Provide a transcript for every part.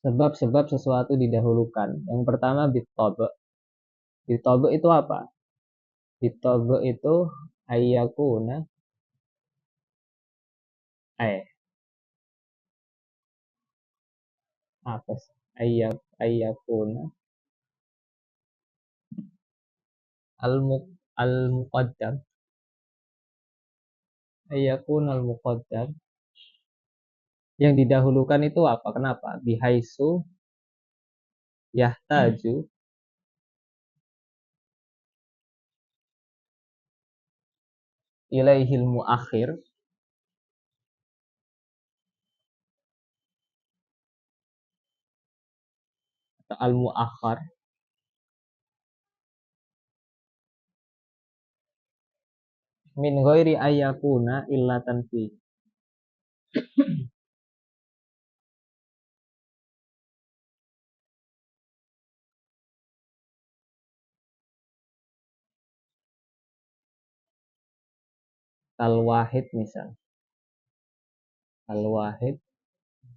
Sebab-sebab sesuatu didahulukan. Yang pertama bitobe. Bitobe itu apa? Bitobe itu ayyakuna apa sih? Ayyakuna al muqaddam. Ayyakuna al muqaddam. Yang didahulukan itu apa? Kenapa? Bihaisu yahtaju ilaihil muakhir atau al muakhar min ghairi ayyakuna illa tanfi. Al wahid misal. Al wahid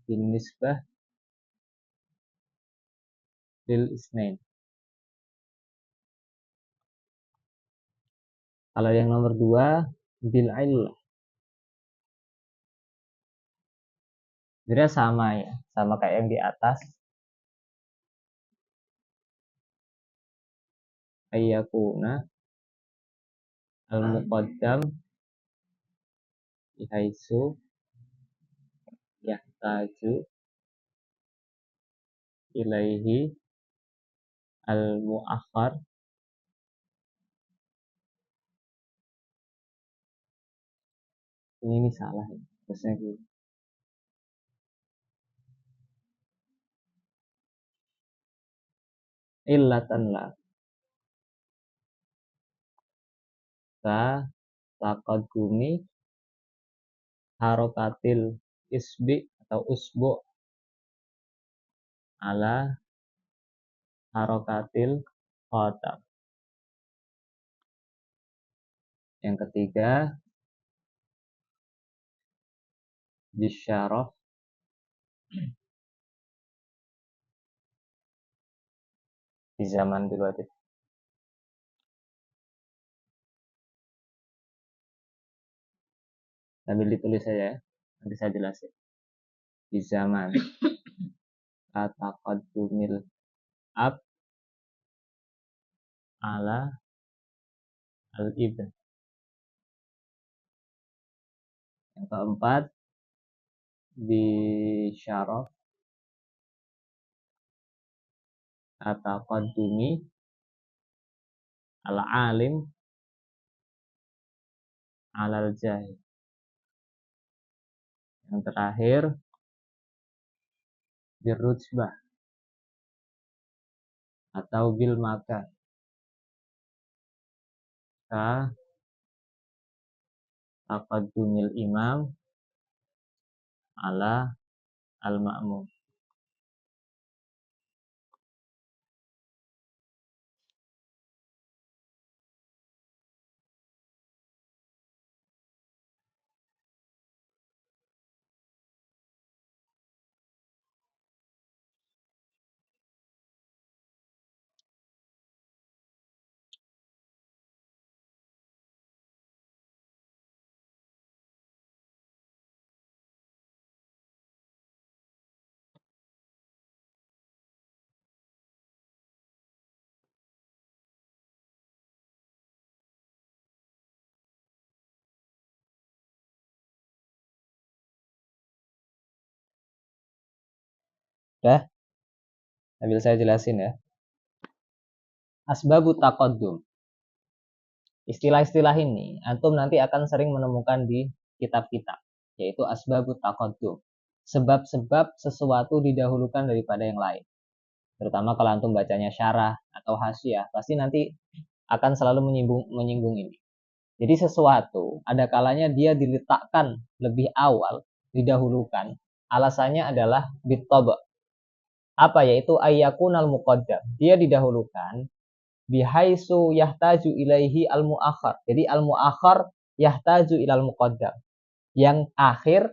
bin nisbah lil isnain. Kalau yang nomor 2 bil illah. Jadi sama ya, sama kayak yang di atas. Ayyakuna al muqaddam bihaisu yahtaju ilaihi al muakhar ini salah ya. Terusnya gitu. Illatan la ka taqaddumi harokatil isbi atau usbu ala harokatil khotab. Yang ketiga bisyarah di zaman dulu aja. Sambil ditulis saja ya, nanti saya jelasin. Di zaman taqaddumil ab ala al ibn. Yang keempat bisyarah taqaddumi al alim alal jahil. Yang terakhir birrujbah atau bil makan ka taqaddumil imam ala al ma'mum. Dah, sambil saya jelasin ya. Asbabut taqaddum. Istilah-istilah ini antum nanti akan sering menemukan di kitab-kitab, yaitu asbabut taqaddum. Sebab-sebab sesuatu didahulukan daripada yang lain. Terutama kalau antum bacanya syarah atau hasyiah, pasti nanti akan selalu menyinggung ini. Jadi sesuatu ada kalanya dia diletakkan lebih awal, didahulukan. Alasannya adalah bittoba. Apa yaitu ayyakunal muqaddam. Dia didahulukan bihaisu yahtaju ilaihi al muakhar. Jadi al muakhar yahtaju ilal muqaddam. Yang akhir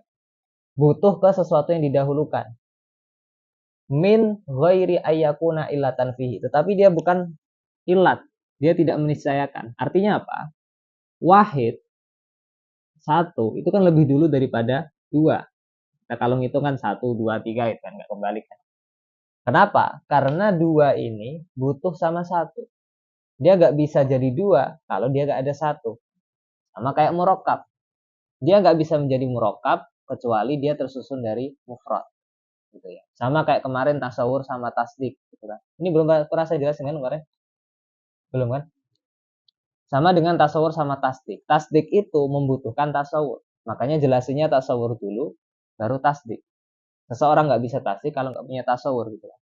butuh ke sesuatu yang didahulukan. min ghairi ayyakuna illatan fihi. Tetapi dia bukan ilat. Dia tidak meniscayakan. Artinya apa? Wahid, satu, itu kan lebih dulu daripada dua. Nah, kalau ngitung kan 1, 2, 3 itu kan nggak kembali kan. Kenapa? Karena dua ini butuh sama satu. Dia nggak bisa jadi dua kalau dia nggak ada satu. Sama kayak murakkab. Dia nggak bisa menjadi murakkab kecuali dia tersusun dari mufrad. Gitu ya. Sama kayak kemarin tasawur sama tasdik. Gitu kan. Ini belum pernah saya jelasin kan kemarin? Belum kan? Sama dengan tasawur sama tasdik. Tasdik itu membutuhkan tasawur. Makanya jelasinnya tasawur dulu, baru tasdik. Seseorang nggak bisa tasdik kalau nggak punya tasawur gitu kan.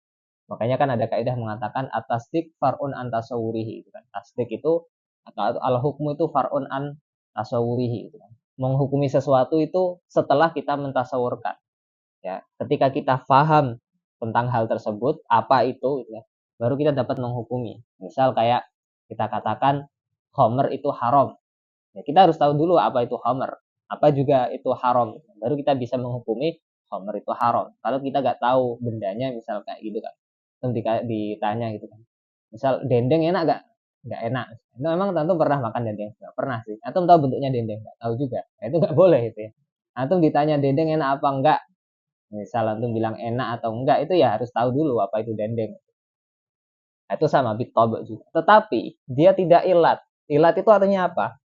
Makanya kan ada kaidah mengatakan atasdik far'un an tasawurihi gitu kan. Tasdik itu atau al hukmu itu far'un an tasawurihi gitu kan. Menghukumi sesuatu itu setelah kita mentasawurkan. Ya, ketika kita paham tentang hal tersebut, apa itu gitu kan, baru kita dapat menghukumi. Misal kayak kita katakan khamr itu haram. Ya, kita harus tahu dulu apa itu khamr, apa juga itu haram. Baru kita bisa menghukumi khamr itu haram. Kalau kita nggak tahu bendanya, misal kayak gitu kan, ditanya gitu kan. Misal dendeng enak nggak? Nggak enak. Itu memang tentu pernah makan dendeng? Nggak pernah sih. Atau tahu bentuknya dendeng? Nggak tahu juga. Nah, itu nggak boleh itu ya. Atau ditanya dendeng enak apa enggak? Misal antum bilang enak atau enggak, itu ya harus tahu dulu apa itu dendeng. Nah, itu sama bitob juga. Tetapi dia tidak ilat. Ilat itu artinya apa?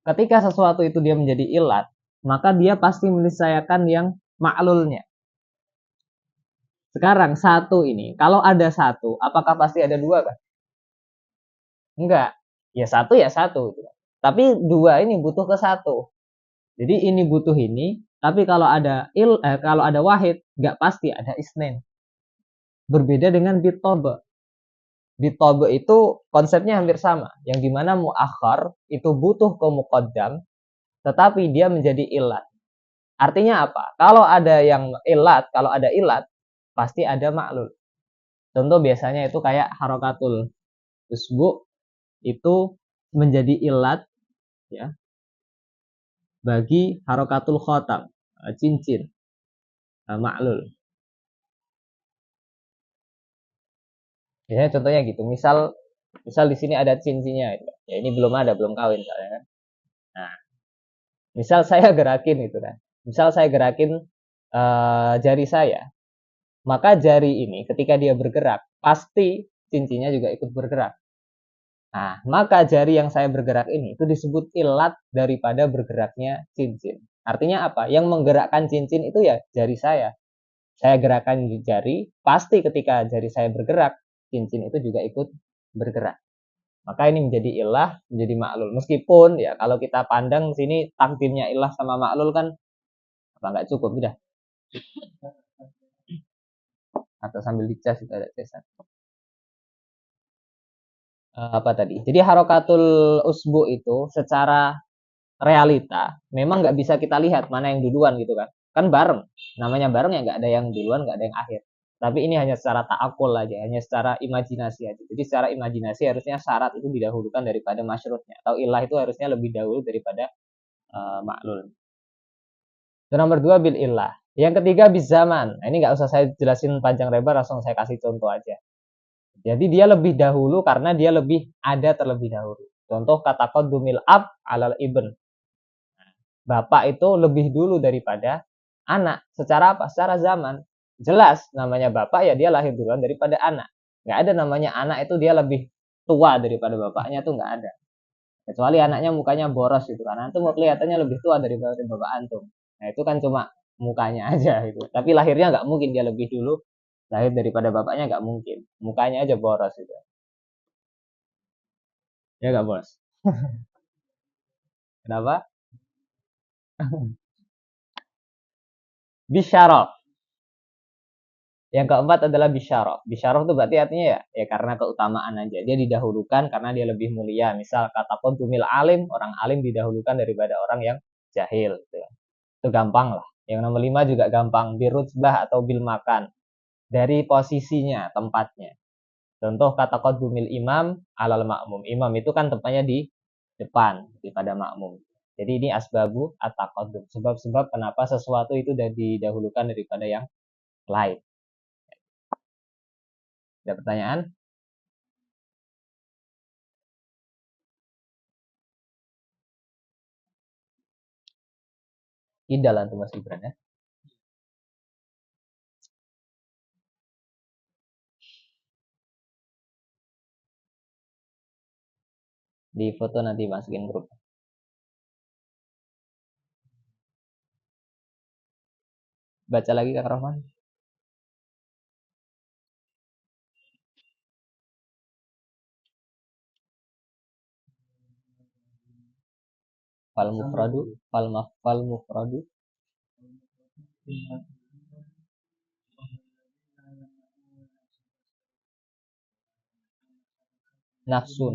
Ketika sesuatu itu dia menjadi ilat, maka dia pasti meniscayakan yang maklulnya. Sekarang satu ini, kalau ada satu, apakah pasti ada dua kan? Enggak. Ya satu. Tapi dua ini butuh ke satu. Jadi ini butuh ini, tapi kalau ada wahid, nggak pasti ada isnen. Berbeda dengan bitob. Bitob itu konsepnya hampir sama, yang dimana muakhar itu butuh ke muqaddam, tetapi dia menjadi ilat. Artinya apa? Kalau ada ilat, pasti ada maklul. Contoh biasanya itu kayak harokatul usbu itu menjadi ilat ya bagi harokatul khotam, cincin, maklul. Biasanya contohnya gitu. Misal di sini ada cincinnya, ya ini belum kawin soalnya kan. Nah, misal saya gerakin itu kan. Misal saya gerakin jari saya, maka jari ini ketika dia bergerak, pasti cincinnya juga ikut bergerak. Nah, maka jari yang saya bergerak ini itu disebut ilat daripada bergeraknya cincin. Artinya apa? Yang menggerakkan cincin itu ya jari saya. Saya gerakan jari, pasti ketika jari saya bergerak, cincin itu juga ikut bergerak. Maka ini menjadi ilah, menjadi maklul. Meskipun ya kalau kita pandang sini takdirnya ilah sama maklul kan apa nggak cukup udah. Atau sambil dicas itu ada casan. Apa tadi? Jadi harokatul usbu itu secara realita memang nggak bisa kita lihat mana yang duluan gitu kan. Kan bareng. Namanya bareng ya nggak ada yang duluan, nggak ada yang akhir. Tapi ini hanya secara ta'akul aja, hanya secara imajinasi aja. Jadi secara imajinasi harusnya syarat itu didahulukan daripada masyrutnya. Atau ilah itu harusnya lebih dahulu daripada maklul. Itu nomor dua bil ilah. Yang ketiga bis zaman. Nah, ini nggak usah saya jelasin panjang lebar, langsung saya kasih contoh aja. Jadi dia lebih dahulu karena dia lebih ada terlebih dahulu. Contoh kata qadumil ab alal ibn. Bapak itu lebih dulu daripada anak. Secara apa? Secara zaman. Jelas namanya bapak ya dia lahir duluan daripada anak. Nggak ada namanya anak itu dia lebih tua daripada bapaknya tuh nggak ada. Kecuali anaknya mukanya boros gitu kan. Antum kelihatannya lebih tua daripada bapak antum. Nah itu kan cuma mukanya aja gitu. Tapi lahirnya nggak mungkin dia lebih dulu lahir daripada bapaknya nggak mungkin. Mukanya aja boros gitu. Ya nggak bos? Kenapa? Bisyarah. Yang keempat adalah bisyarah. Bisyarah itu berarti artinya ya karena keutamaan aja. Dia didahulukan karena dia lebih mulia. Misal kata qadumil alim, orang alim didahulukan daripada orang yang jahil. Gitu. Itu gampang lah. Yang nomor 5 juga gampang. Birutbah atau bil makan. Dari posisinya, tempatnya. Contoh kata qadumil imam alal makmum. Imam itu kan tempatnya di depan daripada makmum. Jadi ini asbabu at-taqaddum. Sebab-sebab kenapa sesuatu itu sudah didahulukan daripada yang lain. Ada pertanyaan? Tidak lah tuh Mas Gibran ya. Di foto nanti masukin grup. Baca lagi Kak Rahman. Fal mufradu, fal mufradu. Nafsu.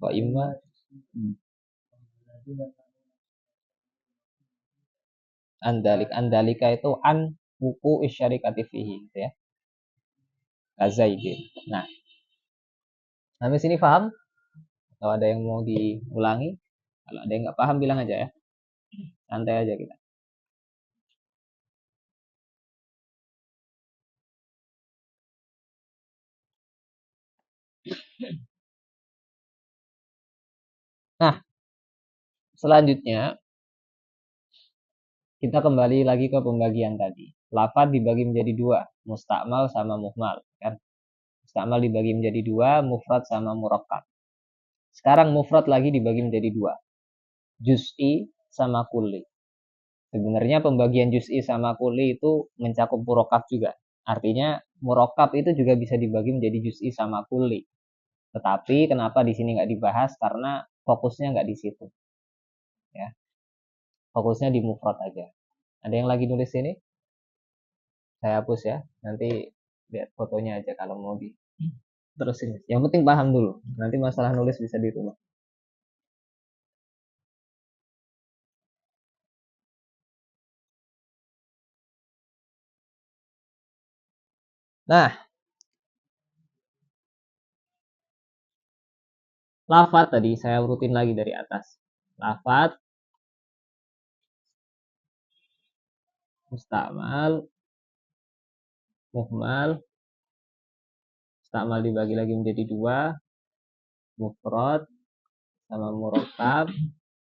Wa imma andalika itu an wuku isyarikati fihi gitu ya. Kazaidin. Nah, sampai sini paham? Kalau ada yang mau diulangi, kalau ada yang nggak paham bilang aja ya. Santai aja kita. Nah, selanjutnya kita kembali lagi ke pembagian tadi. Lafaz dibagi menjadi dua, mustakmal sama muhmal. Kan? Mustakmal dibagi menjadi dua, mufrad sama murakkab. Sekarang mufrad lagi dibagi menjadi dua, juz'i sama kulli. Sebenarnya pembagian juz'i sama kulli itu mencakup murakkab juga. Artinya murakkab itu juga bisa dibagi menjadi juz'i sama kulli. Tetapi kenapa di sini nggak dibahas? Karena fokusnya nggak di situ. Ya, fokusnya di mufrad aja. Ada yang lagi nulis ini? Saya hapus ya. Nanti lihat fotonya aja kalau mau di terusin. Yang penting paham dulu. Nanti masalah nulis bisa dirubah. Nah, lafat tadi saya urutin lagi dari atas. Lafat, mustakmal, muhmal. Mustakmal dibagi lagi menjadi dua, mufrad sama murakkab.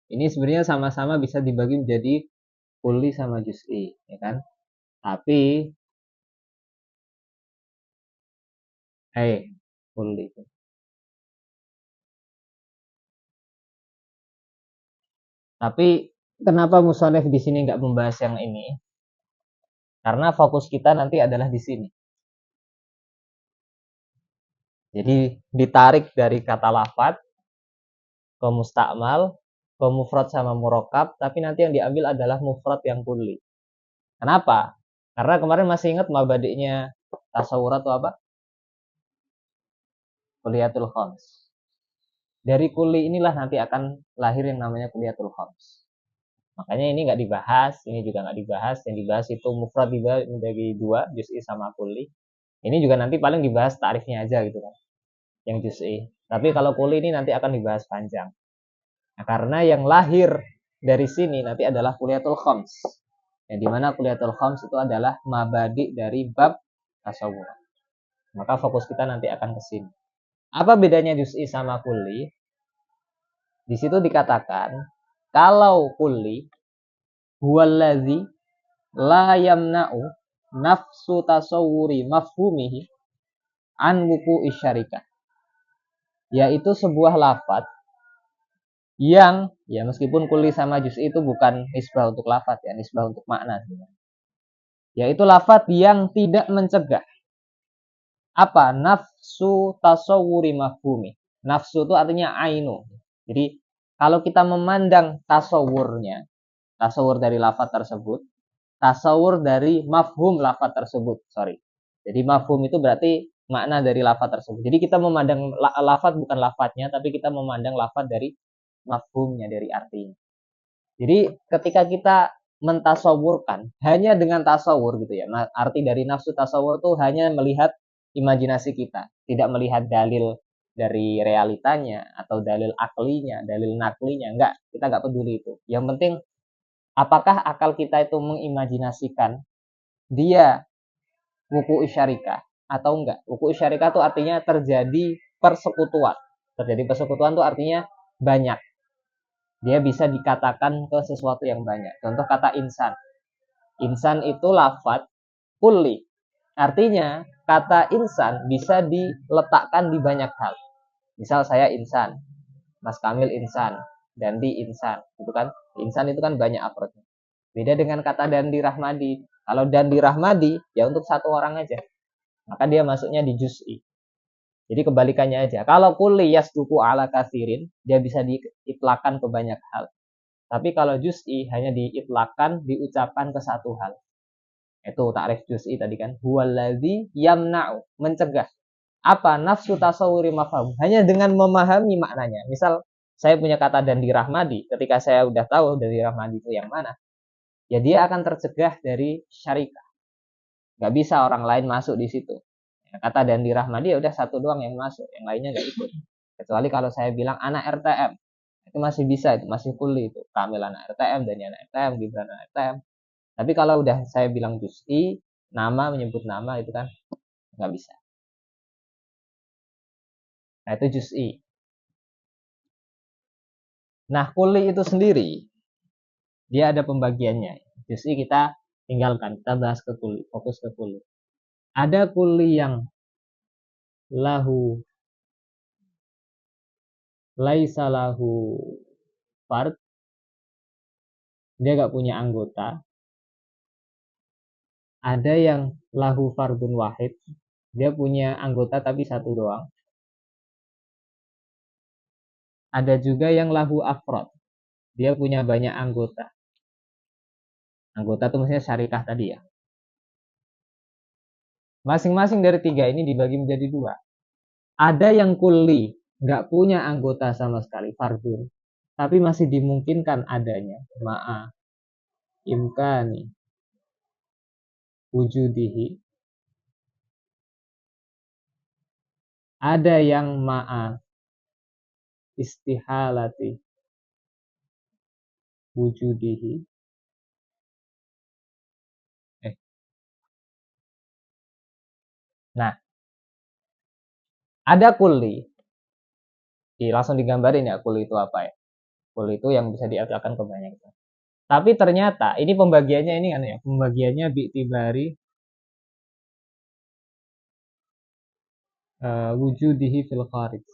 Ini sebenarnya sama-sama bisa dibagi menjadi kulli sama juz'i, ya kan? Tapi kulli. Tapi kenapa musonef di sini nggak membahas yang ini? Karena fokus kita nanti adalah di sini. Jadi ditarik dari kata lafat ke mustakmal, ke mufrad sama murakkab, tapi nanti yang diambil adalah mufrad yang kulli. Kenapa? Karena kemarin masih ingat mabadiknya tasawur atau apa? Kuliyatul khams. Dari kulli inilah nanti akan lahir yang namanya kuliyatul khams. Makanya ini nggak dibahas, ini juga nggak dibahas. Yang dibahas itu mufrad dibagi menjadi dua, juz'i sama kulli. Ini juga nanti paling dibahas tarifnya aja gitu kan, yang juz'i. Tapi kalau kulli ini nanti akan dibahas panjang. Nah, karena yang lahir dari sini nanti adalah kuliyatul khams. Yang dimana kuliyatul khams itu adalah mabadi dari bab tasawuf. Maka fokus kita nanti akan ke sini. Apa bedanya juz'i sama kulli? Di situ dikatakan kalau kulli huwallazi la yamna'u nafsu tasawuri mafhumihi an wuku'i syarikah. Yaitu sebuah lafaz yang ya meskipun kulli sama juz'i itu bukan nisbah untuk lafaz ya, nisbah untuk makna sebenarnya. Yaitu lafaz yang tidak mencegah apa? Nafsu tasawuri mafhumi. Nafsu itu artinya ainu. Jadi kalau kita memandang tasawurnya, tasawur dari lafaz tersebut, tasawur dari mafhum lafaz tersebut. Jadi mafhum itu berarti makna dari lafaz tersebut. Jadi kita memandang lafaz bukan lafaznya, tapi kita memandang lafaz dari mafhumnya, dari artinya. Jadi ketika kita mentasawurkan hanya dengan tasawur gitu ya. Nah, arti dari nafsu tasawur itu hanya melihat imajinasi kita, tidak melihat dalil dari realitanya atau dalil aklinya, dalil naklinya, enggak, kita enggak peduli itu. Yang penting Apakah akal kita itu mengimajinasikan dia wuku isyarikah atau enggak? Wuku isyarikah itu artinya terjadi persekutuan. Terjadi persekutuan itu artinya banyak. Dia bisa dikatakan ke sesuatu yang banyak. Contoh kata insan. Insan itu lafadz kulli. Artinya kata insan bisa diletakkan di banyak hal. Misal saya insan, Mas Kamil insan, Dandi insan, itu kan insan itu kan banyak afrodnya. Beda dengan kata Dandi Rahmadi. Kalau Dandi Rahmadi ya untuk satu orang aja, maka dia masuknya di juz'i. Jadi kebalikannya aja. Kalau kulli yasduku ala kathirin, dia bisa diitlakan ke banyak hal. Tapi kalau juz'i hanya diitlakan, diucapkan ke satu hal. Itu takrif juz'i tadi kan. Huwallazi yamna'u, mencegah. Apa? Nafsu tasawuri mafhum. Hanya dengan memahami maknanya. Misal saya punya kata Dandi Rahmadi, ketika saya udah tahu Dandi Rahmadi itu yang mana, ya dia akan tercegah dari syarikah. Gak bisa orang lain masuk di situ. Kata Dandi Rahmadi ya udah satu doang yang masuk, yang lainnya nggak ikut. Kecuali kalau saya bilang anak RTM, itu masih bisa, itu masih kuli itu. Kamil anak RTM, Dani anak RTM, Gibran anak RTM. Tapi kalau udah saya bilang juz'i, nama menyebut nama itu kan nggak bisa. Nah itu juz'i. Nah kuli itu sendiri, dia ada pembagiannya. Juz'i kita tinggalkan, kita bahas ke kuli, fokus ke kuli. Ada kuli yang lahu laisa lahu fard, dia gak punya anggota. Ada yang lahu fardun wahid, dia punya anggota tapi satu doang. Ada juga yang lahu afrod, dia punya banyak anggota. Anggota itu maksudnya syarikah tadi ya. Masing-masing dari tiga ini dibagi menjadi dua. Ada yang kulli, gak punya anggota sama sekali, fardun, tapi masih dimungkinkan adanya. Ma'a imkani wujudihi. Ada yang ma'a istihalati wujudihi. Nah, ada kulli. Langsung digambarin ya kulli itu apa ya. Kulli itu yang bisa diartikan ke banyak. Tapi ternyata ini pembagiannya ini kan ya, pembagiannya bi'tibari wujudihi fil kharij.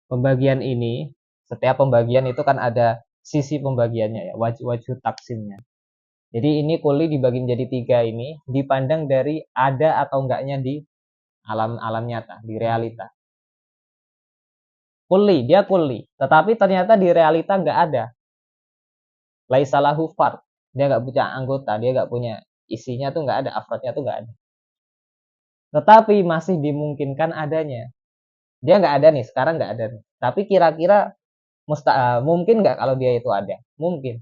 Pembagian ini, setiap pembagian itu kan ada sisi pembagiannya ya, wajh taksimnya. Jadi ini kuli dibagi menjadi tiga ini, dipandang dari ada atau enggaknya di alam nyata, di realita. Kuli, dia kuli, tetapi ternyata di realita enggak ada. Laisalahu fard, dia enggak punya anggota, dia enggak punya isinya tuh enggak ada, afrodnya tuh enggak ada. Tetapi masih dimungkinkan adanya. Dia nggak ada nih, sekarang nggak ada nih. Tapi kira-kira mungkin nggak kalau dia itu ada? Mungkin.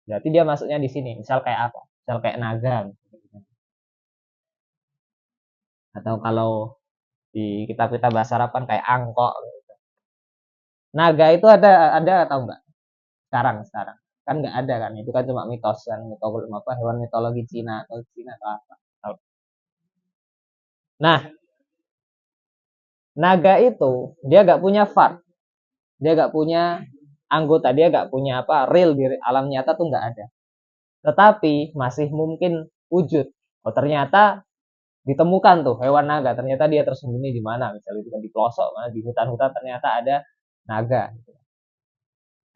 Berarti dia masuknya di sini. Misal kayak apa? Misal kayak naga. Atau kalau di kitab-kitab bahasa Arab kan kayak angkok. Naga itu ada atau enggak? Sekarang. Kan nggak ada kan. Itu kan cuma mitos kan. Mitologi apa? Hewan mitologi Cina atau apa. Nah, naga itu dia nggak punya fard. Dia nggak punya anggota, dia nggak punya apa real di alam nyata tuh nggak ada. Tetapi masih mungkin wujud. Oh ternyata ditemukan tuh hewan naga. Ternyata dia tersembunyi di mana? Misalnya di pelosok, di hutan-hutan ternyata ada naga.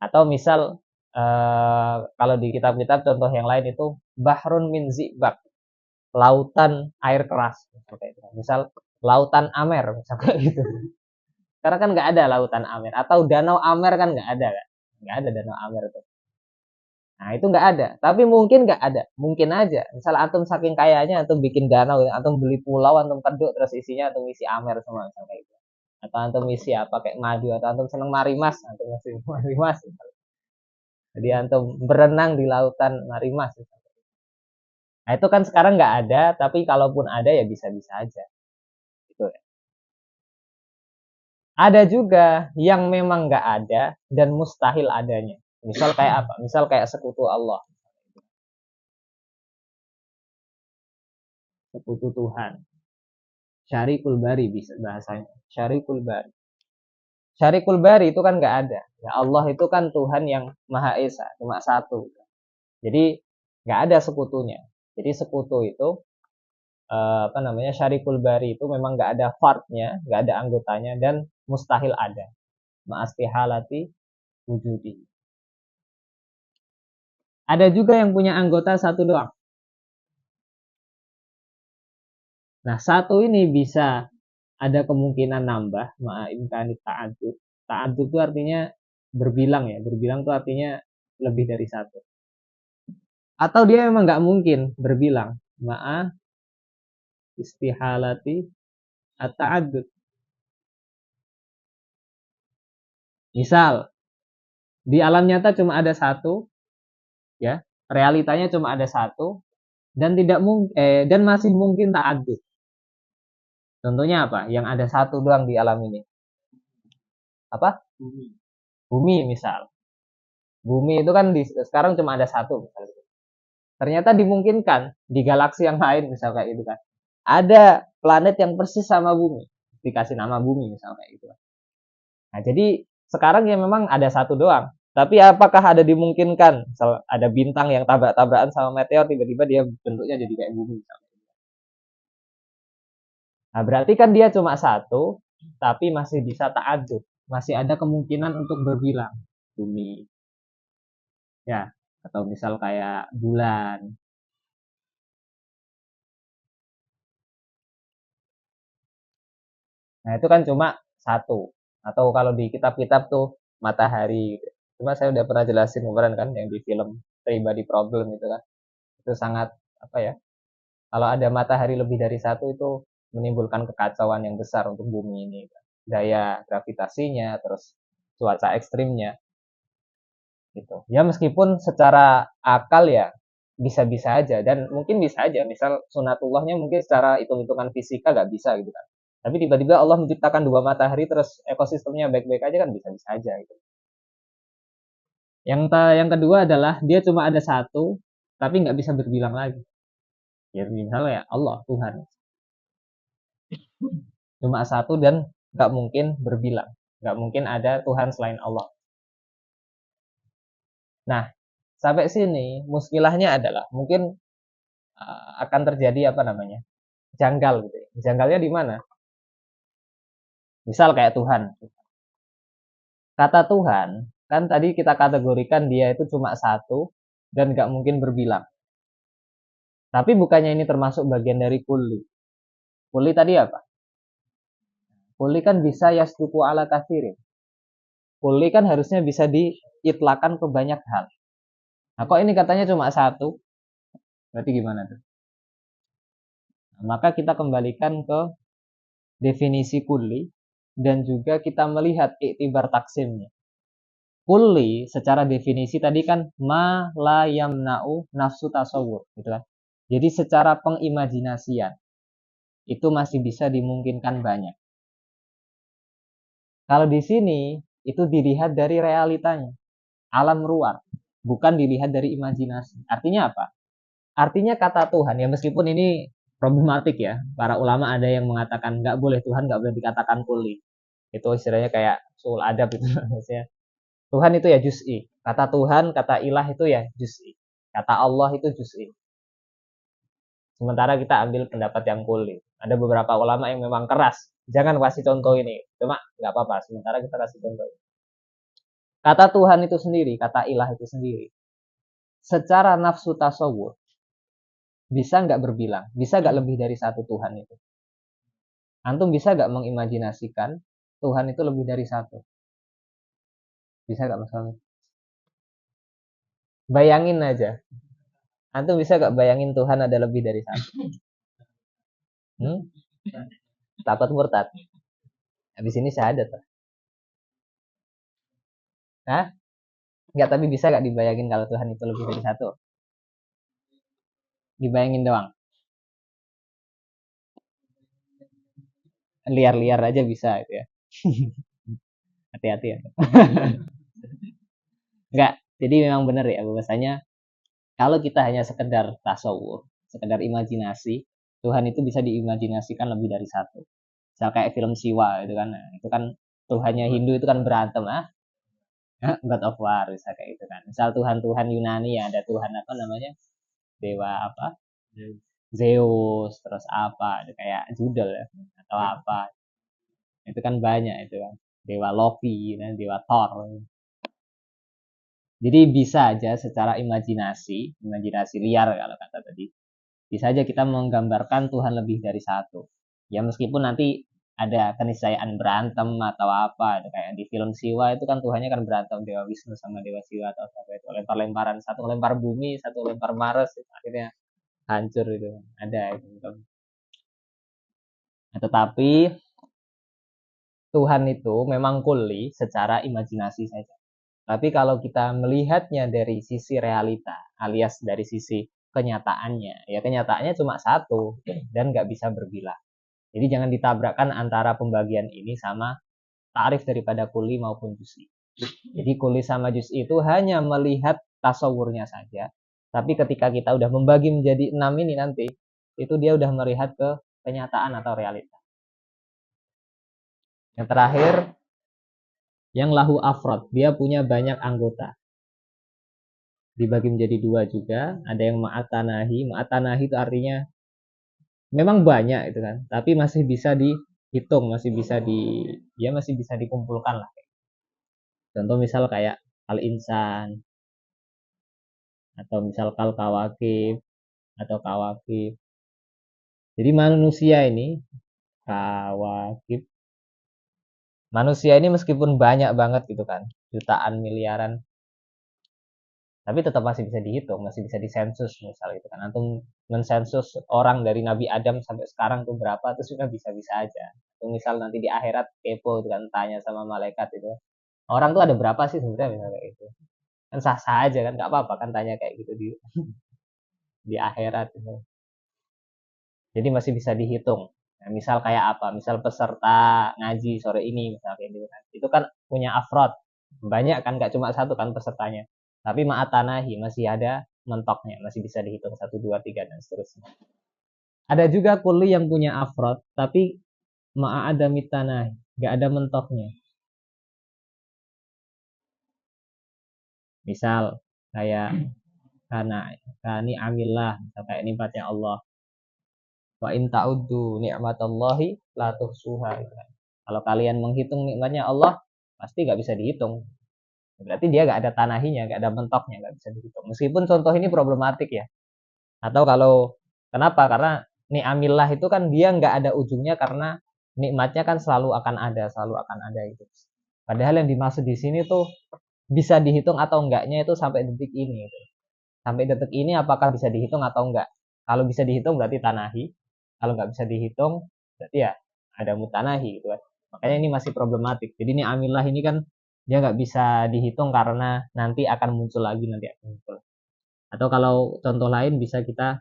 Atau misal kalau di kitab-kitab contoh yang lain itu bahrun min zibak, lautan air keras. Misal lautan Amer, misalnya gitu. Karena kan nggak ada lautan Amer. Atau danau Amer kan nggak ada kan? Nggak ada danau Amer tuh. Nah itu nggak ada, tapi mungkin nggak ada, mungkin aja. Misal antum saking kayanya, antum bikin danau, antum beli pulau, antum keduk terus isinya antum isi Amer semua, misalnya kayak gitu. Atau antum isi apa kayak madu, atau antum seneng marimas, antum isi marimas. Jadi antum berenang di lautan marimas. Nah itu kan sekarang nggak ada, tapi kalaupun ada ya bisa-bisa aja. Gitu ya. Ada juga yang memang nggak ada dan mustahil adanya. Misal kayak apa? Misal kayak sekutu Allah, sekutu Tuhan. Syarikul bari bisa bahasanya. Syarikul bari. Syarikul bari itu kan nggak ada. Ya Allah itu kan Tuhan yang Maha Esa, cuma satu. Jadi nggak ada sekutunya. Jadi sekutu itu apa namanya, syarikul bari itu memang nggak ada partnya, nggak ada anggotanya dan mustahil ada. Ma'astihalati wujudi. Ada juga yang punya anggota satu doang. Nah, satu ini bisa ada kemungkinan nambah, ma'imkanit ta'adud. Ta'adud itu artinya berbilang ya, berbilang itu artinya lebih dari satu. Atau dia memang nggak mungkin berbilang, ma'a istihalati at-ta'adud. Misal, di alam nyata cuma ada satu, ya, realitanya cuma ada satu, dan tidak mungkin dan masih mungkin ta'adud. Contohnya apa? Yang ada satu doang di alam ini. Apa? Bumi misal. Bumi itu kan sekarang cuma ada satu misalnya. Ternyata dimungkinkan di galaksi yang lain misal kayak gitu kan. Ada planet yang persis sama bumi. Dikasih nama bumi misal kayak gitu. Nah, jadi sekarang ya memang ada satu doang. Tapi apakah ada dimungkinkan misal ada bintang yang tabrak-tabrakan sama meteor tiba-tiba dia bentuknya jadi kayak bumi misalnya. Nah, berarti kan dia cuma satu tapi masih bisa ta'adzub. Masih ada kemungkinan untuk berbilang bumi. Ya, atau misal kayak bulan. Nah, itu kan cuma satu. Atau kalau di kitab-kitab tuh matahari gitu. Cuma saya udah pernah jelasin kemarin kan yang di film Pribadi Problem itu kan. Itu sangat apa ya? Kalau ada matahari lebih dari satu itu menimbulkan kekacauan yang besar untuk bumi ini. Daya gravitasinya, terus cuaca ekstrimnya gitu. Ya meskipun secara akal ya bisa-bisa aja dan mungkin bisa aja misal sunatullahnya mungkin secara hitung-hitungan fisika gak bisa gitu kan. Tapi tiba-tiba Allah menciptakan dua matahari terus ekosistemnya baik-baik aja kan bisa-bisa aja gitu. Yang kedua adalah dia cuma ada satu tapi nggak bisa berbilang lagi. Ya misalnya ya Allah Tuhan cuma satu dan nggak mungkin berbilang, nggak mungkin ada Tuhan selain Allah. Nah, sampai sini muskilahnya adalah mungkin akan terjadi apa namanya, janggal gitu ya. Janggalnya di mana? Misal kayak Tuhan. Kata Tuhan, kan tadi kita kategorikan dia itu cuma satu dan nggak mungkin berbilang. Tapi bukannya ini termasuk bagian dari kulli. Kulli tadi apa? Kulli kan bisa yasduku ala kathirin. Kulli kan harusnya bisa diitlakan ke banyak hal. Nah kok ini katanya cuma satu? Berarti gimana tuh? Nah, maka kita kembalikan ke definisi kulli dan juga kita melihat iktibar taksimnya. Kulli secara definisi tadi kan ma la yamna'u nafsu tasawur gitu kan. Jadi secara pengimajinasian itu masih bisa dimungkinkan banyak. Kalau di sini itu dilihat dari realitanya, alam luar, bukan dilihat dari imajinasi. Artinya apa? Artinya kata Tuhan ya meskipun ini problematik ya. Para ulama ada yang mengatakan nggak boleh Tuhan nggak boleh dikatakan kuli. Itu istilahnya kayak sul adab itu maksudnya. Tuhan itu ya juz'i. Kata Tuhan, kata ilah itu ya juz'i. Kata Allah itu juz'i. Sementara kita ambil pendapat yang kuli. Ada beberapa ulama yang memang keras. Jangan kasih contoh ini. Cuma nggak apa-apa. Sementara kita kasih contoh. Kata Tuhan itu sendiri, kata ilah itu sendiri. Secara nafsu tasawur, bisa nggak berbilang? Bisa nggak lebih dari satu Tuhan itu? Antum bisa nggak mengimajinasikan Tuhan itu lebih dari satu? Bisa nggak Mas Fahmi? Bayangin aja. Antum bisa nggak bayangin Tuhan ada lebih dari satu? Hmm? Takut murtad. Habis ini syahadat. Hah? Nggak, tapi bisa nggak dibayangin kalau Tuhan itu lebih dari satu? Dibayangin doang. Liar-liar aja bisa gitu ya. Hati-hati ya. Enggak. Jadi memang benar ya bahwasanya kalau kita hanya sekedar tasawuf, sekedar imajinasi, Tuhan itu bisa diimajinasikan lebih dari satu. Misal kayak film Siwa itu kan, nah, itu kan Tuhannya Hindu itu kan berantem, God of War bisa kayak gitu kan. Misal Tuhan-Tuhan Yunani ya ada Tuhan apa namanya, dewa apa, Zeus, terus apa, itu kayak judul ya atau apa, itu kan banyak itu kan, dewa Loki, dewa Thor. Jadi bisa aja secara imajinasi liar kalau kata tadi, bisa aja kita menggambarkan Tuhan lebih dari satu. Ya meskipun nanti ada keniscayaan berantem atau apa, kayak di film Siwa itu kan Tuhannya kan berantem, Dewa Wisnu sama Dewa Siwa atau apa itu, lempar-lemparan, satu lempar bumi, satu lempar Mars, itu akhirnya hancur itu. Ada itu. Nah, tetapi Tuhan itu memang kuli secara imajinasi saja. Tapi kalau kita melihatnya dari sisi realita, alias dari sisi kenyataannya, ya kenyataannya cuma satu dan nggak bisa berbilang. Jadi jangan ditabrakkan antara pembagian ini sama tarif daripada kuli maupun juz'i. Jadi kuli sama juz'i itu hanya melihat tasawurnya saja. Tapi ketika kita udah membagi menjadi 6 ini nanti, itu dia udah melihat ke kenyataan atau realita. Yang terakhir, yang lahu afrod, dia punya banyak anggota. Dibagi menjadi dua juga, ada yang ma'atanahi. Ma'atanahi itu artinya memang banyak itu kan, tapi masih bisa dihitung, masih bisa ya masih bisa dikumpulkan lah. Contoh misal kayak al insan, atau misal kal kawakib atau kawakib. Jadi manusia ini kawakib, manusia ini meskipun banyak banget gitu kan, jutaan miliaran, tapi tetap masih bisa dihitung, masih bisa disensus misal itu kan. Antum mensensus orang dari Nabi Adam sampai sekarang tuh berapa, itu sudah bisa-bisa aja. Atau misal nanti di akhirat kepo itu kan, tanya sama malaikat itu, orang tuh ada berapa sih sebenarnya misalnya kayak itu. Kan sah-sah aja kan, nggak apa-apa kan tanya kayak gitu di akhirat gitu. Jadi masih bisa dihitung. Nah, misal kayak apa? Misal peserta ngaji sore ini misalnya kayak gitu kan. Itu kan punya afrod. Banyak kan, nggak cuma satu kan pesertanya. Tapi ma'atanahi masih ada mentoknya, masih bisa dihitung satu 2 3 dan seterusnya. Ada juga kuli yang punya afrod, tapi ma'ada mitanahi, nggak ada mentoknya. Misal kayak karena kani amillah, misal kayak nikmatnya Allah. Wa in ta'uddu ni'matallahi la tuhsuha. Kalau kalian menghitung nikmatnya Allah, pasti nggak bisa dihitung. Berarti dia nggak ada tanahinya, nggak ada mentoknya, nggak bisa dihitung. Meskipun contoh ini problematik ya. Atau kalau kenapa? Karena ni'amillah itu kan dia nggak ada ujungnya, karena nikmatnya kan selalu akan ada itu. Padahal yang dimaksud di sini tuh bisa dihitung atau enggaknya itu sampai detik ini. Gitu. Sampai detik ini apakah bisa dihitung atau enggak? Kalau bisa dihitung berarti tanahi. Kalau nggak bisa dihitung berarti ya ada mutanahi gitu kan. Makanya ini masih problematik. Jadi ini amillah ini kan dia nggak bisa dihitung karena nanti akan muncul lagi, nanti akan muncul. Atau kalau contoh lain bisa kita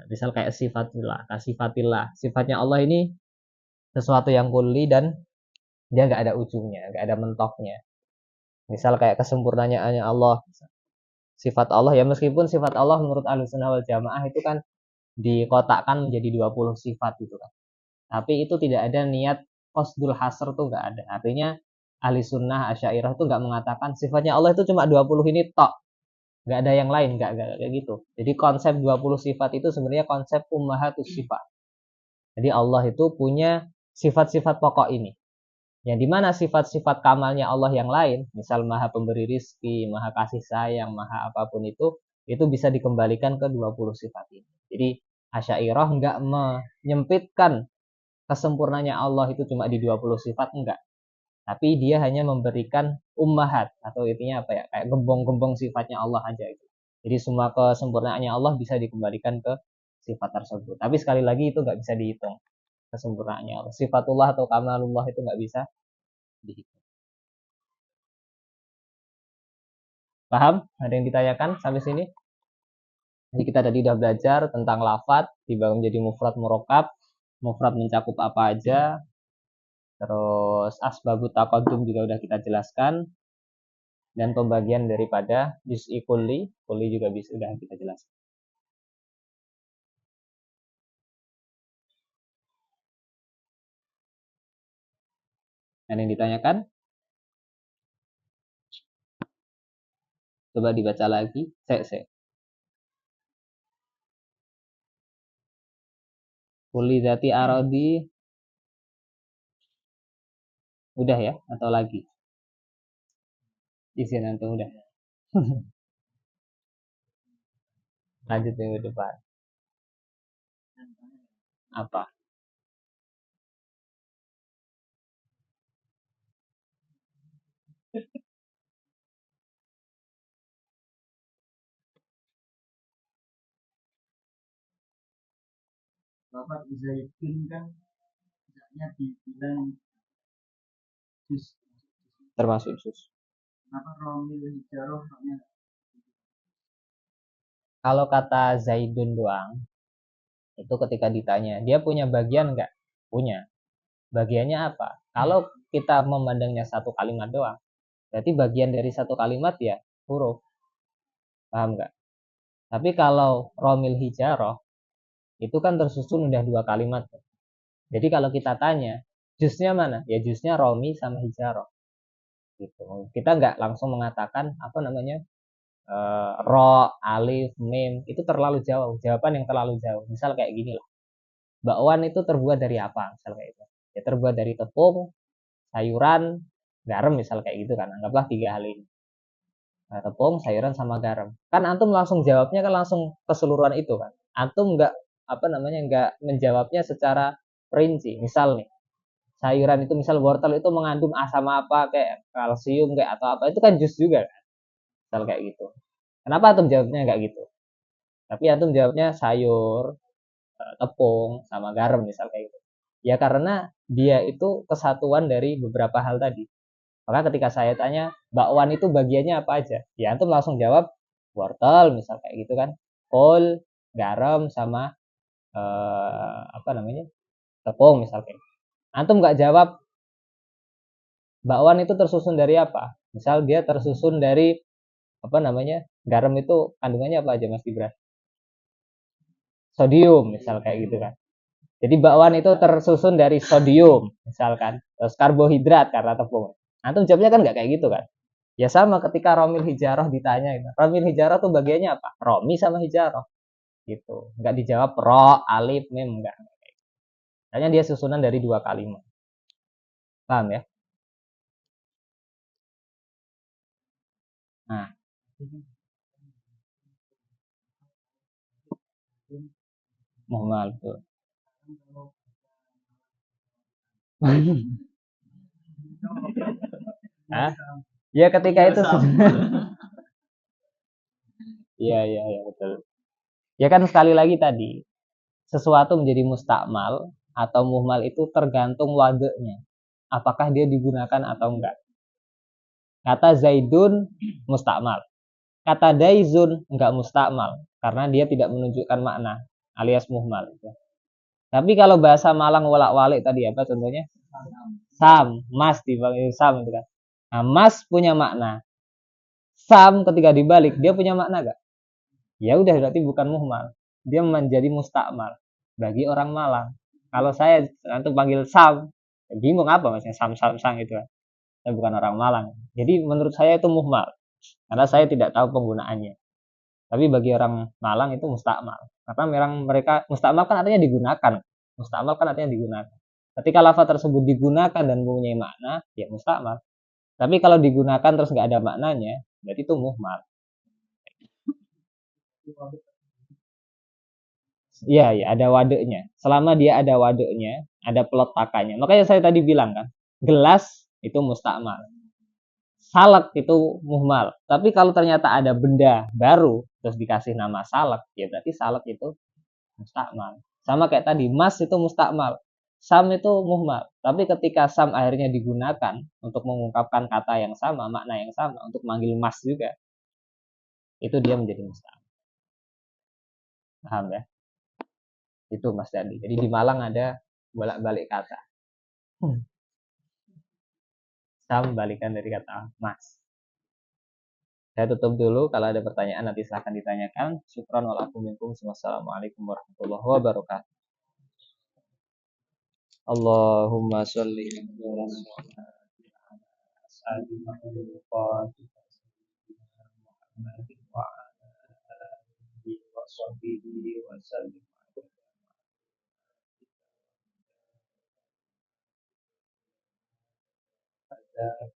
misal kayak sifatillah, sifatillah. Sifatnya Allah ini sesuatu yang kuli dan dia nggak ada ujungnya, nggak ada mentoknya. Misal kayak kesempurnaannya Allah, sifat Allah ya, meskipun sifat Allah menurut Ahlussunnah wal Jamaah itu kan dikotakkan menjadi 20 sifat gitu kan. Tapi itu tidak ada niat qasdul hasr tuh nggak ada. Artinya ahli sunnah asyairah tuh nggak mengatakan sifatnya Allah itu cuma 20 ini tok. Nggak ada yang lain, nggak kayak gitu. Jadi konsep 20 sifat itu sebenarnya konsep ummahatus sifat. Jadi Allah itu punya sifat-sifat pokok ini. Yang dimana sifat-sifat kamalnya Allah yang lain, misal maha pemberi rizki, maha kasih sayang, maha apapun itu bisa dikembalikan ke 20 sifat ini. Jadi Asy'ariyah nggak menyempitkan kesempurnanya Allah itu cuma di 20 sifat, enggak. Tapi dia hanya memberikan ummahat, atau intinya apa ya, kayak gembong-gembong sifatnya Allah aja itu. Jadi semua kesempurnaannya Allah bisa dikembalikan ke sifat tersebut. Tapi sekali lagi itu nggak bisa dihitung kesempurnaannya Allah. Sifatullah atau kamalullah itu nggak bisa dihitung. Paham? Ada yang ditanyakan sampai sini? Jadi kita tadi udah belajar tentang lafadz dibagi menjadi mufrad murokkab. Mufrad mencakup apa aja, Terus asbabut taqaddum juga udah kita jelaskan, dan pembagian daripada juz'i kulli juga sudah kita jelaskan. Ada yang ditanyakan? Coba dibaca lagi. Kulli dzati aradi udah ya atau lagi? Izin antum udah. Lanjut minggu depan. Apa? Bapak bisa yakin kan misalnya dibilang jus Termasuk juz. kenapa Romil Hijaroh maknya Kalau kata Zaidun doang, itu ketika ditanya, dia punya bagian nggak? Punya. Bagiannya apa? Kalau kita memandangnya satu kalimat doang, berarti bagian dari satu kalimat ya huruf. Paham nggak? Tapi kalau Romil Hijaroh, itu kan tersusun udah dua kalimat. Jadi kalau kita tanya, jusnya mana? Ya jusnya Romi sama Hijaroh. Gitu. Kita nggak langsung mengatakan apa namanya ro, alif, mim itu terlalu jauh. Jawaban yang terlalu jauh. Misal kayak gini lah. Bakwan itu terbuat dari apa? Misal kayak itu. Ya terbuat dari tepung, sayuran, garam misal kayak gitu kan. Anggaplah tiga hal ini. Nah, tepung, sayuran sama garam. Kan antum langsung jawabnya kan langsung keseluruhan itu kan. Antum nggak apa namanya nggak menjawabnya secara rinci. Misal nih, sayuran itu misal wortel itu mengandung asam apa kayak kalsium kayak atau apa itu kan jus juga kan. Misal kayak gitu. Kenapa antum jawabnya nggak gitu? Tapi antum jawabnya sayur, tepung, sama garam misal kayak gitu. Ya karena dia itu kesatuan dari beberapa hal tadi. Maka ketika saya tanya, bakwan itu bagiannya apa aja? Ya antum langsung jawab wortel misal kayak gitu kan. Kol, garam sama apa namanya? Tepung misal kayak gitu. Antum nggak jawab bakwan itu tersusun dari apa? Misal dia tersusun dari apa namanya? Garam itu kandungannya apa aja Mas Gibran? Sodium misal kayak gitu kan. Jadi bakwan itu tersusun dari sodium misalkan, terus karbohidrat karena tepung. Antum jawabnya kan nggak kayak gitu kan? Ya sama ketika Romil Hijaroh ditanya itu. Romil Hijaroh tuh bagiannya apa? Romi sama Hijaroh gitu. Nggak dijawab ro, alif, mim enggak. Hanya dia susunan dari dua kalimat. Paham ya? Nah, muhmal tuh. Hah? Ya ketika itu iya iya iya betul. Ya kan sekali lagi tadi, sesuatu menjadi mustakmal atau muhmal itu tergantung wadenya. Apakah dia digunakan atau enggak. Kata Zaidun mustakmal. Kata Daizun enggak mustakmal karena dia tidak menunjukkan makna alias muhmal. Tapi kalau bahasa Malang wolak-walik tadi apa contohnya? Sam, mas dipanggil sam itu kan. Nah, mas punya makna. Sam ketika dibalik dia punya makna gak? Ya udah berarti bukan muhmal. Dia menjadi mustakmal bagi orang Malang. Kalau saya nanti panggil sam, bingung apa maksudnya sam sam sang itu kan. Saya bukan orang Malang. Jadi menurut saya itu muhmal karena saya tidak tahu penggunaannya. Tapi bagi orang Malang itu mustakmal. Karena memang mereka mustakmal kan artinya digunakan. Mustakmal kan artinya digunakan. Ketika lafaz tersebut digunakan dan mempunyai makna, ya mustakmal. Tapi kalau digunakan terus nggak ada maknanya, berarti itu muhmal. Iya, ya ada wadeknya. Selama dia ada wadeknya, ada peletakannya. Makanya saya tadi bilang kan, gelas itu mustakmal. Salak itu muhmal. Tapi kalau ternyata ada benda baru terus dikasih nama salak, ya berarti salak itu mustakmal. Sama kayak tadi, mas itu mustakmal. Sam itu muhmal. Tapi ketika sam akhirnya digunakan untuk mengungkapkan kata yang sama, makna yang sama, untuk manggil mas juga, itu dia menjadi mustakmal. Paham ya? Itu Mas Dandi. Jadi di Malang ada bolak-balik kata. Sam balikan dari kata mas. Saya tutup dulu. Kalau ada pertanyaan nanti silahkan ditanyakan. Syukran walakum. Wassalamualaikum warahmatullahi wabarakatuh. Allahumma sholli ala